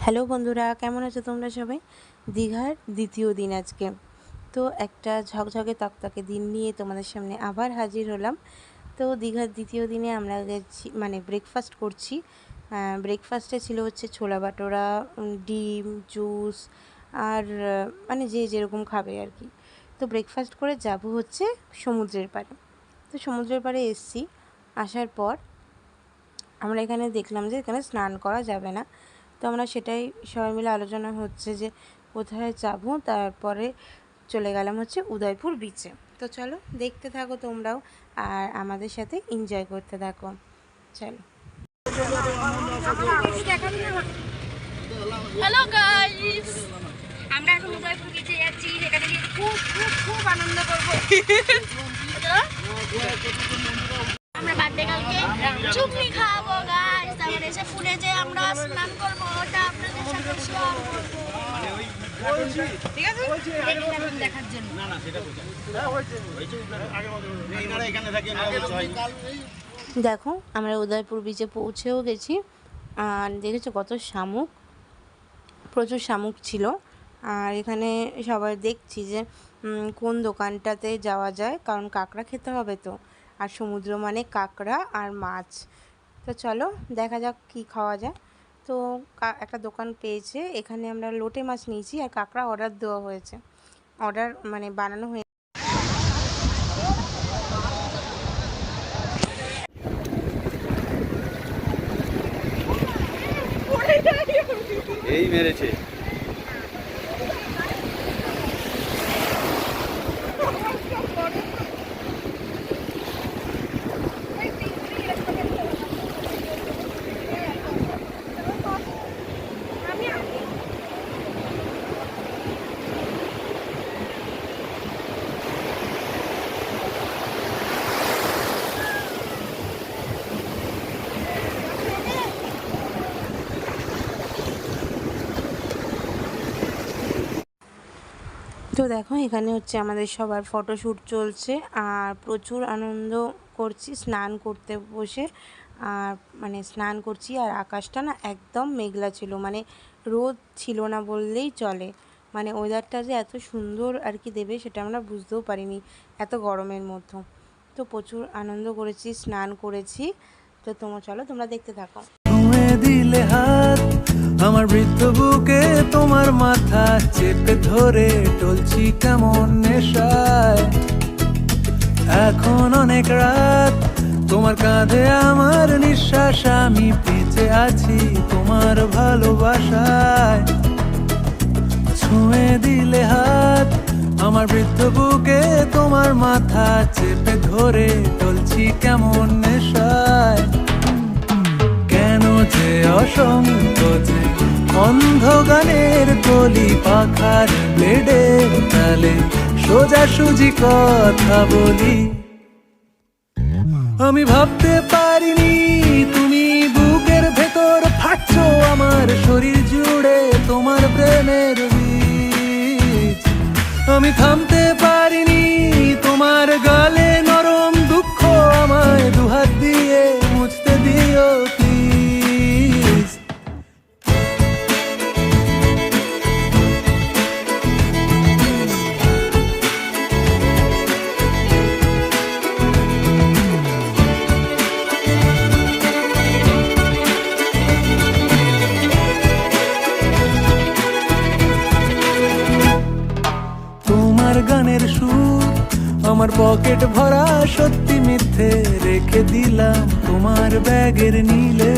Hello বন্ধুরা, কেমন আছো তোমরা সবাই? দীঘার দ্বিতীয় দিন আজকে। তো একটা ঝকঝকে তকতকে দিন নিয়ে তোমাদের সামনে আবার হাজির হলাম। তো দীঘার দ্বিতীয় দিনে আমরা গেছি ব্রেকফাস্ট করছি। ব্রেকফাস্টে ছিল হচ্ছে ছোলা বাটোরা, ডিম, জুস আর যে যেরকম খাবে আর কি। তো ব্রেকফাস্ট করে যাব হচ্ছে সমুদ্রের পাড়ে। তো সমুদ্রের পাড়ে এসছি। আসার পর আমরা এখানে দেখলাম যে এখানে স্নান করা যাবে না। তো আমরা সেটাই সবাই মিলে আলোচনা হচ্ছে যে কোথায় যাব। তারপরে চলে গেলাম হচ্ছে উদয়পুর বিচে। তো চলো দেখতে থাকো তোমরাও, আর আমাদের সাথে এনজয় করতে থাকো। চলো। হ্যালো গাইস, আমরা এখন উদয়পুর বিচে যাচ্ছি। সেখানে গিয়ে খুব খুব খুব আনন্দ করবো। আমরা বার্থডে কালকে চুপনি খাবো গাইস। তারপরে এসে পুলে যে আমরা স্নান করবো, ওটা আপনাদের সাথে শেয়ার করবো। ঠিক আছে, দেখার জন্য। দেখো আমরা উদয়পুর বিচে পৌঁছেও গেছি। আর দেখেছো কত শামুক, প্রচুর শামুক ছিল। আর এখানে সবাই দেখছি যে কোন দোকানটাতে যাওয়া যায়, কারণ কাঁকড়া খেতে হবে তো। আর সমুদ্র মানে কাঁকড়া আর মাছ। তো চলো দেখা যাক কি খাওয়া যায়। তো একটা দোকান পেয়েছে, এখানে আমরা লোটে মাছ নিয়েছি আর কাঁকড়া অর্ডার দেওয়া হয়েছে। অর্ডার বানানো হয়ে এই মেরেছে। তো দেখো এখানে হচ্ছে আমাদের সবার ফটোশ্যুট চলছে আর প্রচুর আনন্দ করছি স্নান করতে বসে। আর স্নান করছি আর আকাশটা না একদম মেঘলা ছিল, রোদ ছিল না বললেই চলে। ওয়েদারটা যে এত সুন্দর আর কি দেবে সেটা আমরা বুঝতেও পারিনি এত গরমের মধ্যে। তো প্রচুর আনন্দ করেছি, স্নান করেছি। তো চলো তোমরা দেখতে থাকো। দিলে হাত আমার বৃদ্ধ বুকে, তোমার মাথা চেপে ধরে টলছি কেমন নেশায়। এখন অনেক রাত, তোমার কাঁধে আমার নিঃশ্বাস, আমি বেঁচে আছি তোমার ভালোবাসায়। ছুঁয়ে দিলে হাত আমার বৃদ্ধ বুকে, তোমার মাথা চেপে ধরে টলছি কেমন নেশায়। কেন যে অসংকোচে অন্ধ গানের কলি পাখার ব্লেডের তালে সোজাসুজি কথা বলি। আমি ভাবতে পারিনি তুমি বুকের ভেতর ফাটছো আমার শরীর জুড়ে তোমার প্রেমের বীজ। আমি থামতে পারিনি তোমার গালে নরম দুঃখ, আমায় দুহাত দিয়ে মুছতে দিও প্লিজ। তোমার গানের সুর আমার পকেট ভরা, সত্যি মিথ্যে রেখে দিলাম তোমার ব্যাগের নীলে।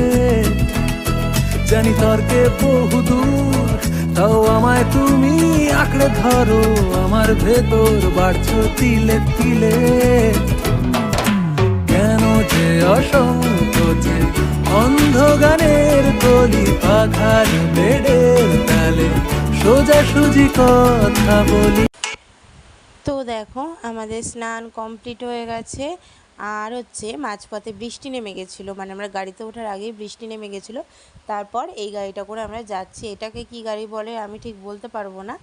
জানি তর্কে বহুদূর, তাও আমায় তুমি আঁকড়ে ধরো, আমার ভেতর বাড়ছো তিলে তিলে। কেন যে অসংকোচে অন্ধ গানের কলি পাখার বেডের তালে সোজাসুজি কথা বলি। তো দেখো আমাদের স্নান কমপ্লিট হয়ে গেছে। আর মাঝপথে বৃষ্টি নেমে গেছিলো, আমরা গাড়িতে ওঠার আগেই বৃষ্টি নেমে গেছিলো। তারপর এই গাড়িটা করে আমরা যাচ্ছি। এটাকে কি গাড়ি বলে আমি ঠিক বলতে পারবো না,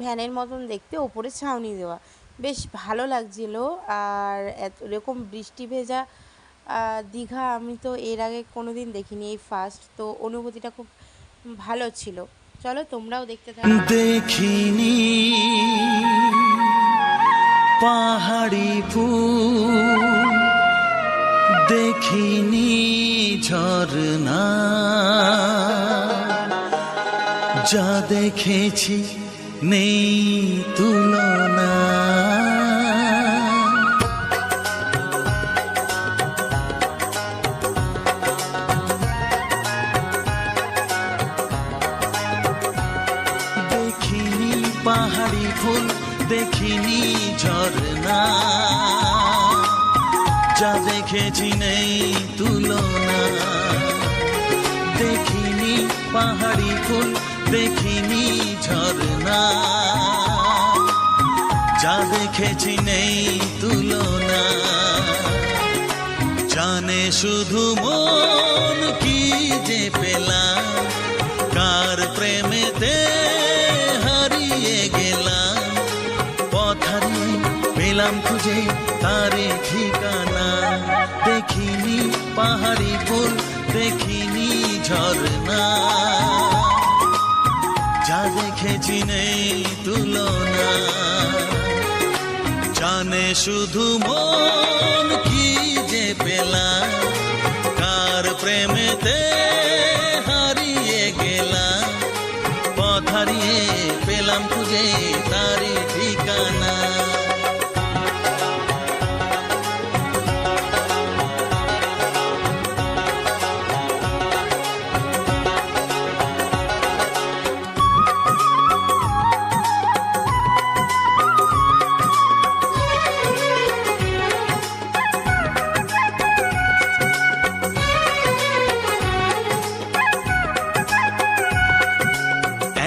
ভ্যানের মতন দেখতে, ওপরে ছাউনি দেওয়া, বেশ ভালো লাগছিলো। আর এরকম বৃষ্টি ভেজা দীঘা আমি তো এর আগে কোনো দিন দেখিনি, এই ফার্স্ট। তো অনুভূতিটা খুব ভালো ছিল। চলো তোমরাও দেখতে থাকো। দেখিনি পাহাড়ি ফুল, দেখিনি ঝরনা, যা দেখেছি নেই তুলনা। দেখিনি পাহাড়ি ফুল, দেখিনি ঝরনা, যা দেখেছি নেই তুলনা। দেখিনি পাহাড়ি ফুল, দেখিনি ঝরনা, যা দেখেছি নেই তুলনা। জানে শুধু মন কি যে পেলাম, কার প্রেমেতে হারিয়ে গেলাম। পথ হারিয়ে পেলাম খুঁজে তারে ঠিকানা। দেখিনি পাহাড়ি ফুল, দেখিনি ঝরনা, যা দেখেছি নেই তুলনা। জানে শুধু মন কি যে পেলাম, কার প্রেমেতে হারিয়ে গেলাম। পথ হারিয়ে পেলাম খুঁজে তারি ঠিকানা।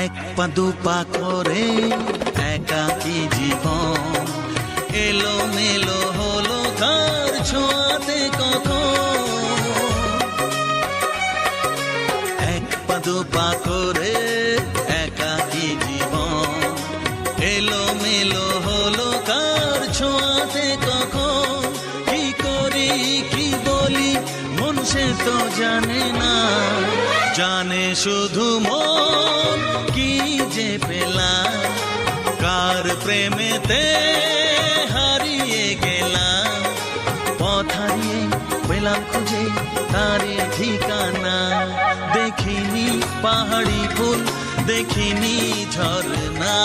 এক পা দুপা করে একাকী জীবন, এলো মেলো হলো কার ছোঁয়াতে কখন। এক পা দুপা করে একাকী জীবন, এলো মেলো হলো কার ছোঁয়াতে কখন। কি করি কি বলি মন সে তো জানে না, জানে শুধু মন কি যে পেলাম, কার প্রেমেতে হারিয়ে গেলাম। পথ হারিয়ে পেলাম খুঁজে তারে ঠিকানা। দেখিনি পাহাড়ি ফুল, দেখিনি ঝরনা,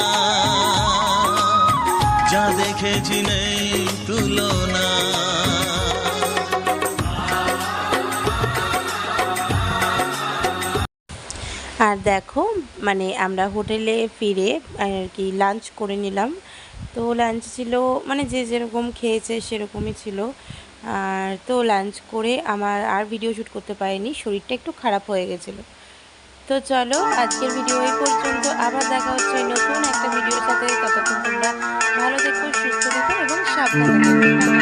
যা দেখেছি নেই তুলনা। আর দেখো মানে আমরা হোটেলে ফিরে আর কি লাঞ্চ করে নিলাম। তো লাঞ্চ ছিল মানে যে যেরকম খেয়েছে সেরকমই ছিল। আর তো লাঞ্চ করে আমার আর ভিডিও শ্যুট করতে পারিনি, শরীরটা একটু খারাপ হয়ে গেছিলো। তো চলো আজকের ভিডিও এই পর্যন্ত, আবার দেখা হচ্ছে নতুন একটা ভিডিওর সাথে। ততক্ষণ তোমরা ভালো থেকো, সুস্থ থেকো এবং সাবধানে থেকো।